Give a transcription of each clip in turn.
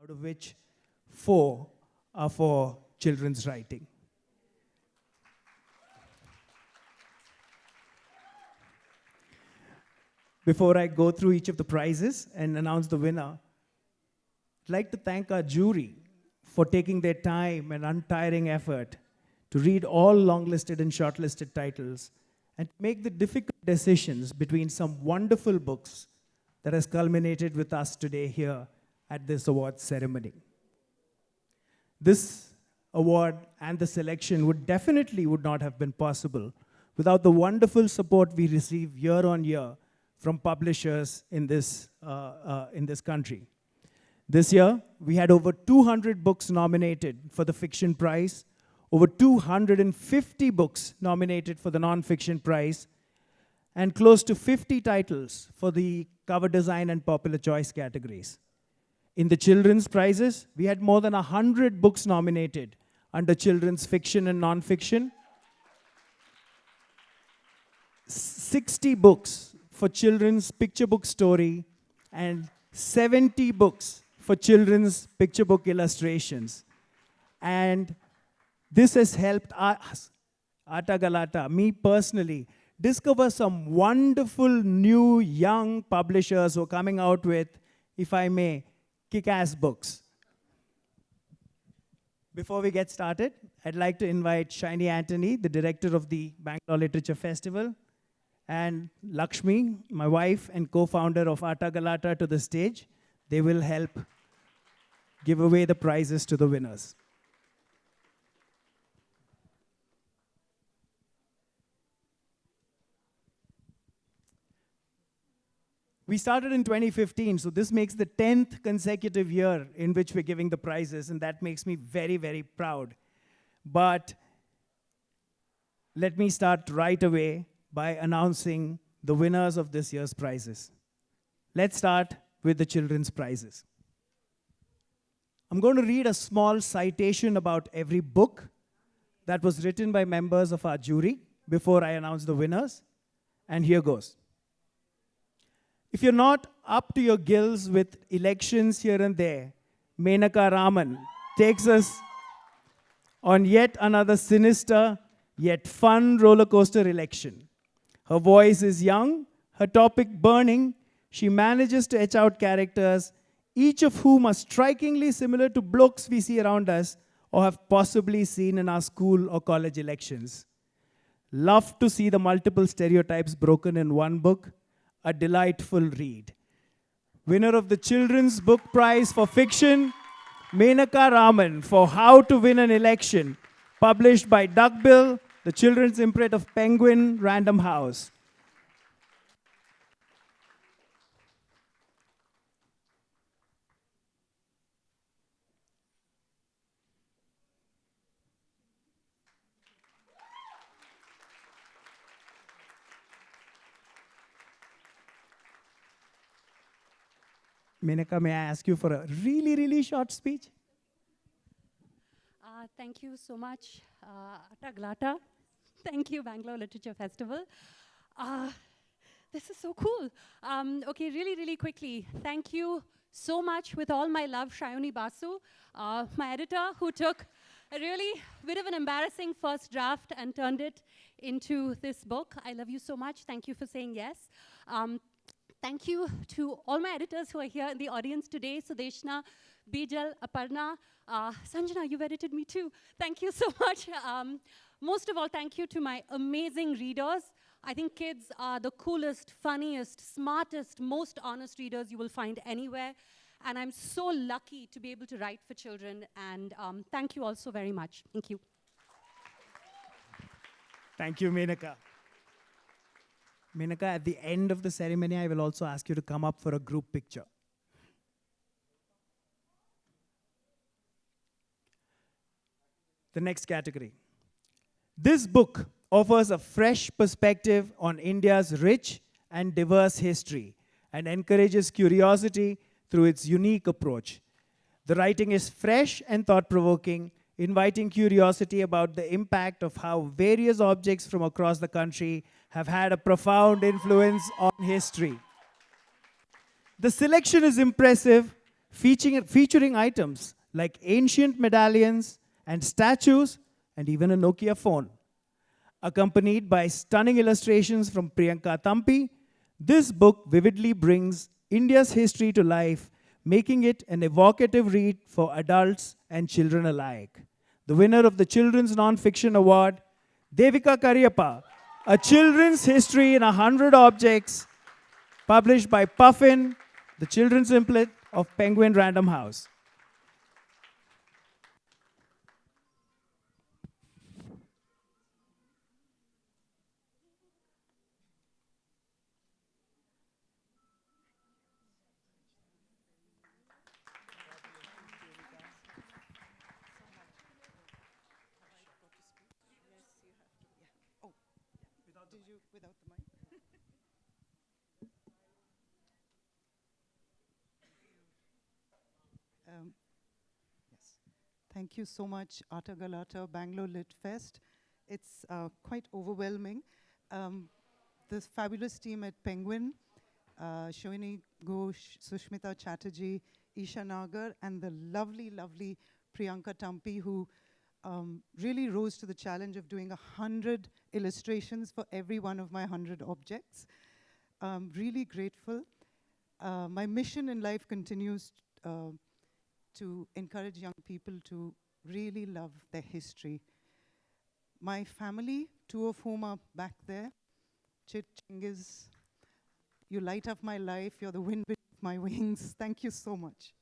out of which 4 are for children's writing. Before I go through each of the prizes and announce the winner, I'd like to thank our jury for taking their time and untiring effort to read all longlisted and shortlisted titles and make the difficult decisions between some wonderful books that has culminated with us today here at this awards ceremony. This award and the selection would not have been possible without the wonderful support we receive year on year from publishers in this country. This year, we had over 200 books nominated for the Fiction Prize, over 250 books nominated for the Non-Fiction Prize, and close to 50 titles for the Cover Design and Popular Choice categories. In the Children's Prizes, we had more than 100 books nominated under Children's Fiction and Non-Fiction, 60 books for Children's Picture Book Story, and 70 books for Children's Picture Book Illustrations. And this has helped us, Atta Galatta, me personally, discover some wonderful new young publishers who are coming out with, if I may, kick-ass books. Before we get started, I'd like to invite Shiny Anthony, the director of the Bangalore Literature Festival, and Lakshmi, my wife and co-founder of Atta Galatta, to the stage. They will help give away the prizes to the winners. We started in 2015, so this makes the 10th consecutive year in which we're giving the prizes, and that makes me very, very proud. But let me start right away by announcing the winners of this year's prizes. Let's start with the children's prizes. I'm going to read a small citation about every book that was written by members of our jury before I announce the winners, and here goes. If you're not up to your gills with elections here and there, Menaka Raman takes us on yet another sinister yet fun roller coaster election. Her voice is young, her topic burning. She manages to etch out characters, each of whom are strikingly similar to blokes we see around us or have possibly seen in our school or college elections. Love to see the multiple stereotypes broken in one book. A delightful read. Winner of the Children's Book Prize for Fiction, Menaka Raman, for How to Win an Election, published by Duckbill, the children's imprint of Penguin Random House. Menaka, may I ask you for a really, really short speech? Thank you so much, Atta Galatta. Thank you, Bangalore Literature Festival. This is so cool. Okay, really, really quickly, thank you so much with all my love, Shayoni Basu, my editor, who took a really bit of an embarrassing first draft and turned it into this book. I love you so much. Thank you for saying yes. Thank you to all my editors who are here in the audience today, Sudeshna, Bijal, Aparna, Sanjana, you've edited me too. Thank you so much. Most of all, thank you to my amazing readers. I think kids are the coolest, funniest, smartest, most honest readers you will find anywhere. And I'm so lucky to be able to write for children. And thank you all so very much. Thank you. Thank you, Menaka. Menaka, at the end of the ceremony, I will also ask you to come up for a group picture. The next category. This book offers a fresh perspective on India's rich and diverse history and encourages curiosity through its unique approach. The writing is fresh and thought-provoking, inviting curiosity about the impact of how various objects from across the country have had a profound influence on history. The selection is impressive, featuring items like ancient medallions and statues and even a Nokia phone. Accompanied by stunning illustrations from Priyanka Tampi, this book vividly brings India's history to life, making it an evocative read for adults and children alike. The winner of the Children's Non-Fiction Award, Devika Karyappa, A Children's History in 100 Objects, published by Puffin, the children's implet of Penguin Random House. Without the mic? Yes. Thank you so much, Atta Galatta, Bangalore Lit Fest. It's quite overwhelming. This fabulous team at Penguin, Shoini Ghosh, Sushmita Chatterjee, Isha Nagar, and the lovely, lovely Priyanka Tampi, who really rose to the challenge of doing 100 illustrations for every one of my 100 objects. Really grateful. My mission in life continues to encourage young people to really love their history. My family, two of whom are back there, Chit, Chingiz, you light up my life, you're the wind beneath my wings. Thank you so much.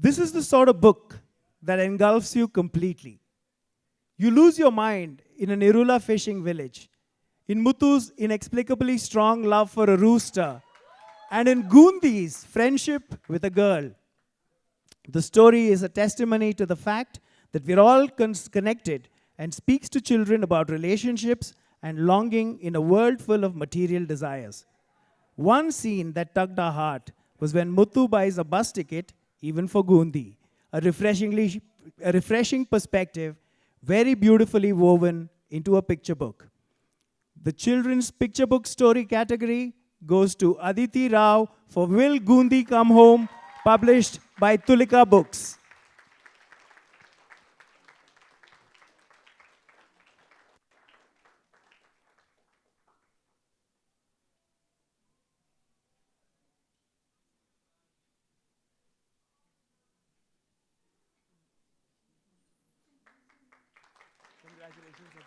This is the sort of book that engulfs you completely. You lose your mind in an Irula fishing village, in Muthu's inexplicably strong love for a rooster, and in Goondi's friendship with a girl. The story is a testimony to the fact that we're all connected and speaks to children about relationships and longing in a world full of material desires. One scene that tugged our heart was when Muthu buys a bus ticket even for Goondi, a refreshing perspective, very beautifully woven into a picture book. The children's picture book story category goes to Aditi Rao for Will Goondi Come Home, published by Tulika Books. Congratulations.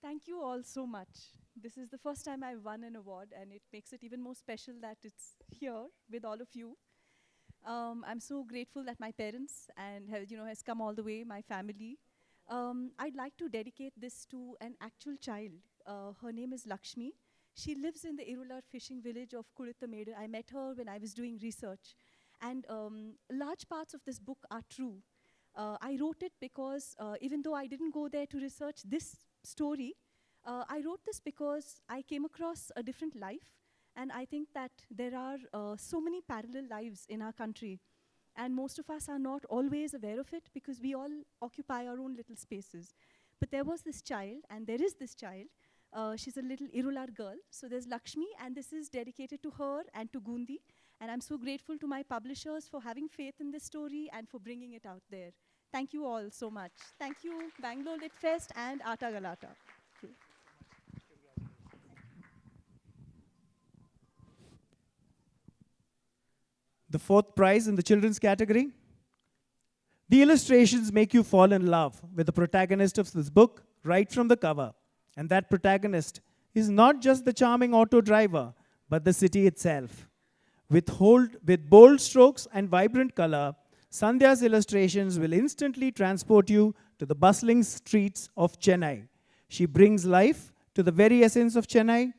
Thank you all so much. This is the first time I've won an award, and it makes it even more special that it's here with all of you. I'm so grateful that my parents and has come all the way, my family. I'd like to dedicate this to an actual child. Her name is Lakshmi. She lives in the Irular fishing village of Kulithamedu. I met her when I was doing research. And large parts of this book are true. I wrote it because even though I didn't go there to research this story, I wrote this because I came across a different life. And I think that there are so many parallel lives in our country. And most of us are not always aware of it because we all occupy our own little spaces. But there was this child, and there is this child. She's a little Irular girl. So there's Lakshmi, and this is dedicated to her and to Gundi. And I'm so grateful to my publishers for having faith in this story and for bringing it out there. Thank you all so much. Thank you, Bangalore Lit Fest and Atta Galatta. The fourth prize in the children's category. The illustrations make you fall in love with the protagonist of this book right from the cover. And that protagonist is not just the charming auto driver, but the city itself. With bold strokes and vibrant color, Sandhya's illustrations will instantly transport you to the bustling streets of Chennai. She brings life to the very essence of Chennai,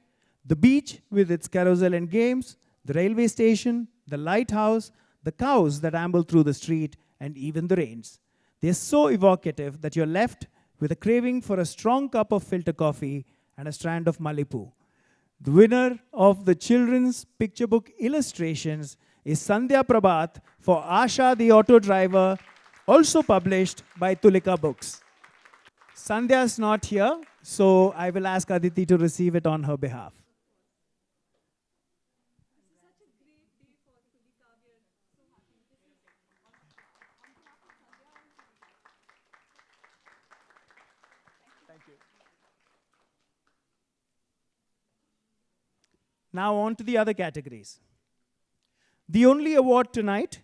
the beach with its carousel and games, the railway station, the lighthouse, the cows that amble through the street, and even the rains. They're so evocative that you're left with a craving for a strong cup of filter coffee and a strand of Malipu. The winner of the children's picture book illustrations is Sandhya Prabhat for Asha the Auto Driver, also published by Tulika Books. Sandhya is not here, so I will ask Aditi to receive it on her behalf. Now on to the other categories. The only award tonight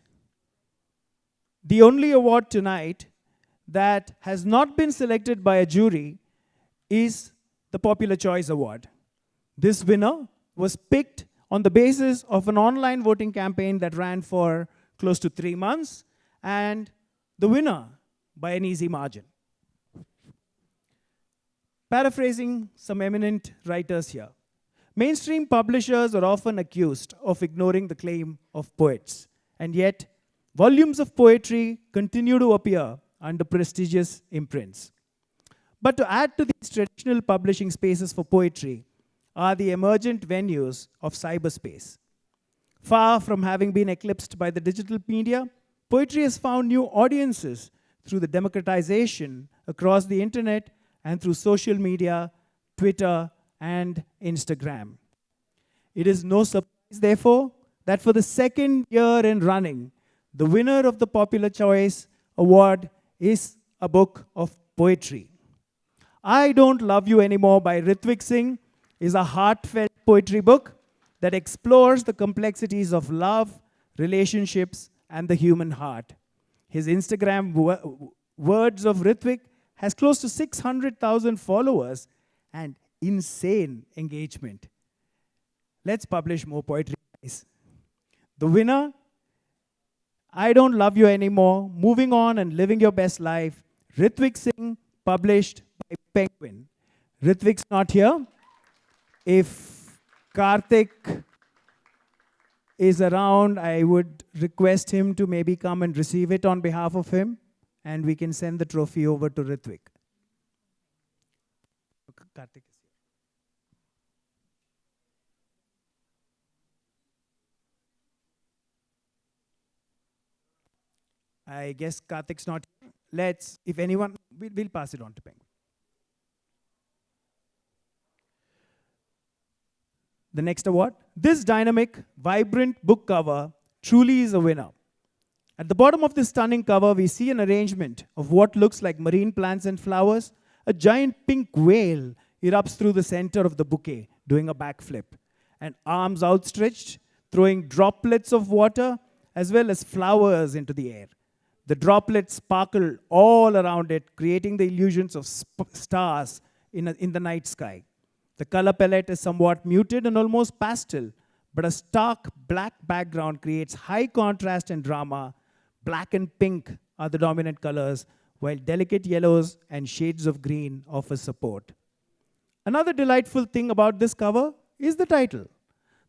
that has not been selected by a jury is the Popular Choice Award. This winner was picked on the basis of an online voting campaign that ran for close to 3 months, and the winner by an easy margin. Paraphrasing some eminent writers here. Mainstream publishers are often accused of ignoring the claim of poets, and yet volumes of poetry continue to appear under prestigious imprints. But to add to these traditional publishing spaces for poetry are the emergent venues of cyberspace. Far from having been eclipsed by the digital media, poetry has found new audiences through the democratization across the internet and through social media, Twitter, and Instagram. It is no surprise, therefore, that for the second year in running, the winner of the Popular Choice Award is a book of poetry. I Don't Love You Anymore by Ritwik Singh is a heartfelt poetry book that explores the complexities of love, relationships, and the human heart. His Instagram Words of Ritwik has close to 600,000 followers and insane engagement. Let's publish more poetry, guys. The winner, I Don't Love You Anymore, Moving On and Living Your Best Life, Ritwik Singh, published by Penguin. Ritwik's not here. If Karthik is around, I would request him to maybe come and receive it on behalf of him, and we can send the trophy over to Ritwik. Karthik is here. I guess Karthik's not here. Let's, if anyone, we'll pass it on to Penguin. The next award. This dynamic, vibrant book cover truly is a winner. At the bottom of this stunning cover, we see an arrangement of what looks like marine plants and flowers. A giant pink whale erupts through the center of the bouquet, doing a backflip, and arms outstretched, throwing droplets of water as well as flowers into the air. The droplets sparkle all around it, creating the illusions of stars in the night sky. The color palette is somewhat muted and almost pastel, but a stark black background creates high contrast and drama. Black and pink are the dominant colors, while delicate yellows and shades of green offer support. Another delightful thing about this cover is the title.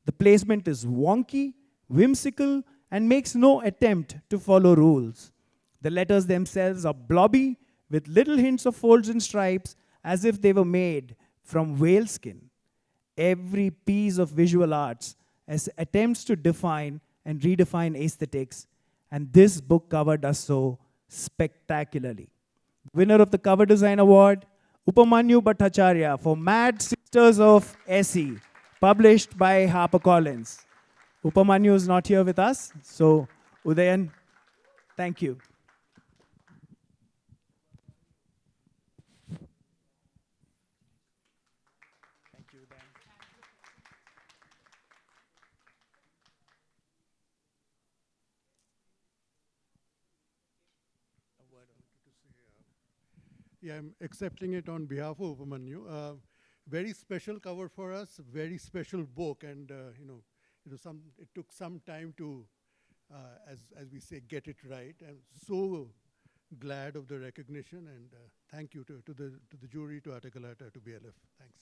The placement is wonky, whimsical, and makes no attempt to follow rules. The letters themselves are blobby, with little hints of folds and stripes, as if they were made from whale skin. Every piece of visual arts attempts to define and redefine aesthetics, and this book cover does so spectacularly. Winner of the Cover Design Award, Upamanyu Bhattacharya for Mad Sisters of SE, published by HarperCollins. Upamanyu is not here with us, so Udayan, thank you. Yeah, I'm accepting it on behalf of Upamanyu. Very special cover for us, very special book, and it took some time to, as we say, get it right. I'm so glad of the recognition, and thank you to the jury, to Atta, Galatta, to BLF. Thanks.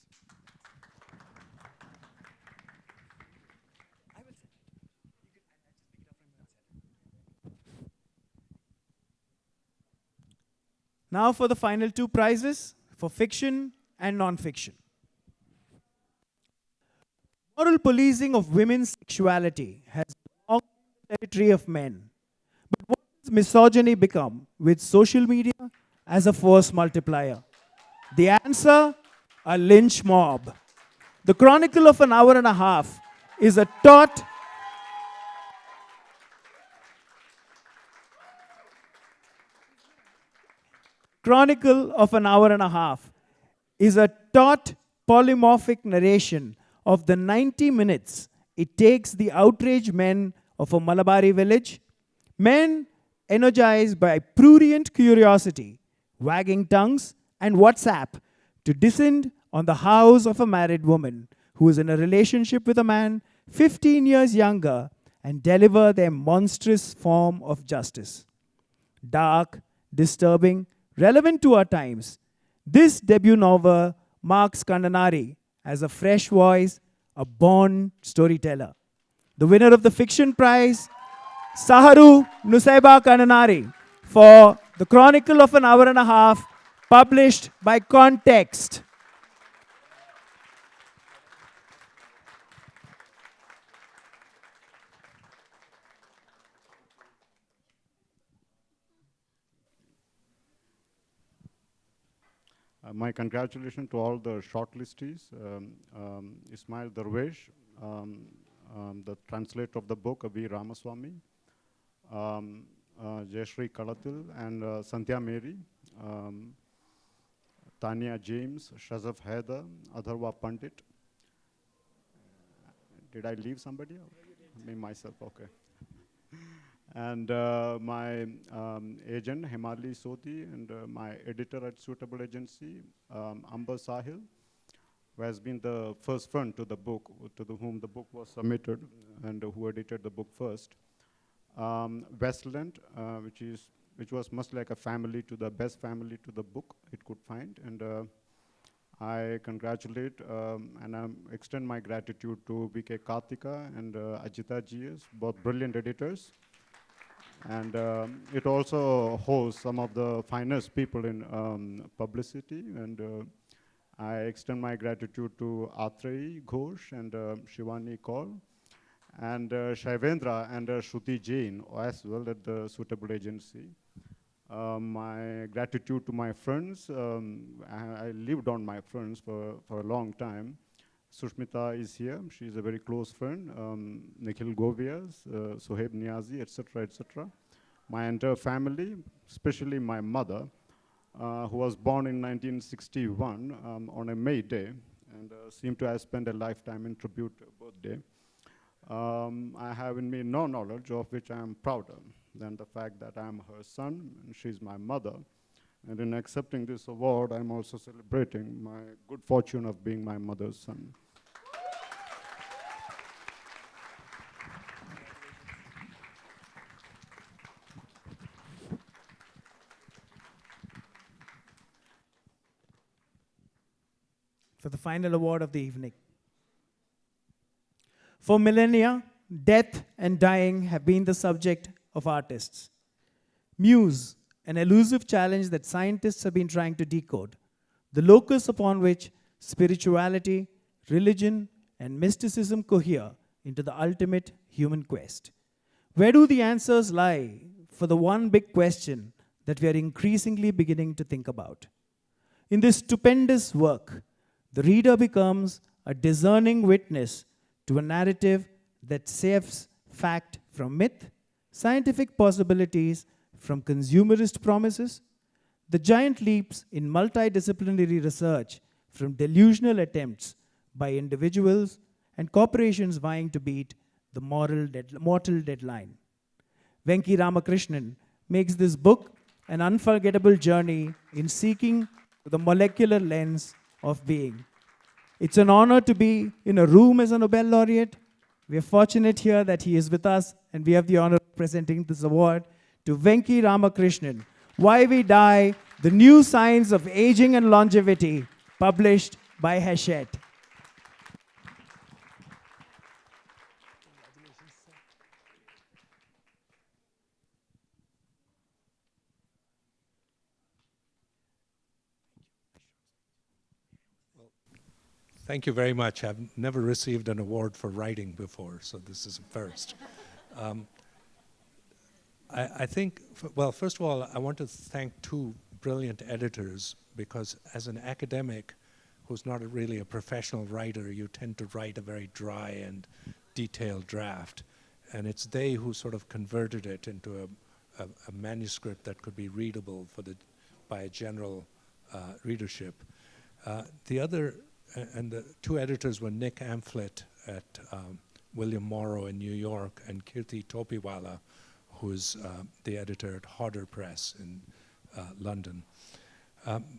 Now for the final two prizes for fiction and non-fiction. Moral policing of women's sexuality has long been the territory of men. But what has misogyny become with social media as a force multiplier? The answer, a lynch mob. The Chronicle of an Hour and a Half is a taut Chronicle of an Hour and a Half is a taut polymorphic narration of the 90 minutes it takes the outraged men of a Malabari village, men energized by prurient curiosity, wagging tongues, and WhatsApp, to descend on the house of a married woman who is in a relationship with a man 15 years younger and deliver their monstrous form of justice. Dark, disturbing, relevant to our times, this debut novel marks Kandanari as a fresh voice, a born storyteller. The winner of the fiction prize, Saharu Nusaiba Kandanari, for The Chronicle of an Hour and a Half, published by Context. My congratulations to all the shortlistees. Ismail Darwesh, the translator of the book, V. Ramaswamy, Jayashree Kalatil, and Sandhya Mary, Tanya James, Shazaf Haider, Adharwa Pandit. Did I leave somebody? Me, myself, okay. And my agent, Himali Sodhi, and my editor at Suitable Agency, Amber Sahil, who has been the first friend to the book, whom the book was submitted, and who edited the book first. Westland, which was much like a family to the best family to the book it could find, and I congratulate and extend my gratitude to VK Karthika and Ajita GS, both brilliant editors. And it also hosts some of the finest people in publicity. And I extend my gratitude to Atrei Ghosh and Shivani Kaul, and Shaivendra and Shruti Jain as well at the Suitable Agency. My gratitude to my friends. I lived on my friends for a long time. Sushmita is here. She's a very close friend. Nikhil Govias, Soheb Niazi, etc., etc. My entire family, especially my mother, who was born in 1961 on a May day, and seemed to have spent a lifetime in tribute birthday. I have in me no knowledge of which I am prouder than the fact that I am her son, and she's my mother. And in accepting this award, I'm also celebrating my good fortune of being my mother's son. For the final award of the evening. For millennia, death and dying have been the subject of artists. Muse, an elusive challenge that scientists have been trying to decode, the locus upon which spirituality, religion, and mysticism cohere into the ultimate human quest. Where do the answers lie for the one big question that we are increasingly beginning to think about? In this stupendous work, the reader becomes a discerning witness to a narrative that sifts fact from myth, scientific possibilities from consumerist promises, the giant leaps in multidisciplinary research from delusional attempts by individuals and corporations vying to beat the mortal deadline. Venki Ramakrishnan makes this book an unforgettable journey in seeking the molecular lens of being. It's an honor to be in a room as a Nobel laureate. We are fortunate here that he is with us, and we have the honor of presenting this award to Venki Ramakrishnan, Why We Die, The New Science of Aging and Longevity, published by Hachette. Thank you very much. I've never received an award for writing before, so this is a first. I think, well, first of all, I want to thank two brilliant editors, because as an academic who's not really a professional writer, you tend to write a very dry and detailed draft. And it's they who sort of converted it into a manuscript that could be readable by a general readership. The two editors were Nick Amphlett at William Morrow in New York, and Kirti Topiwala, who's the editor at Hodder Press in London.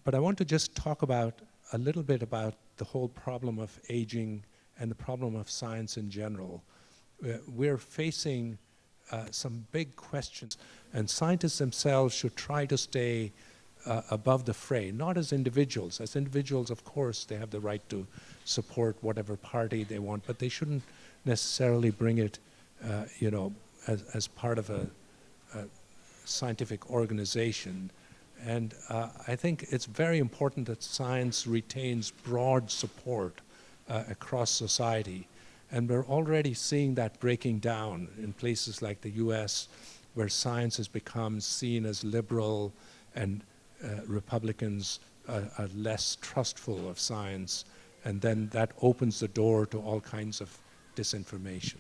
But I want to just talk a little bit about the whole problem of aging and the problem of science in general. We're facing some big questions, and scientists themselves should try to stay above the fray, not as individuals. As individuals, of course, they have the right to support whatever party they want, but they shouldn't necessarily bring it, as part of a scientific organization. And I think it's very important that science retains broad support across society. And we're already seeing that breaking down in places like the US, where science has become seen as liberal, and Republicans are less trustful of science. And then that opens the door to all kinds of disinformation.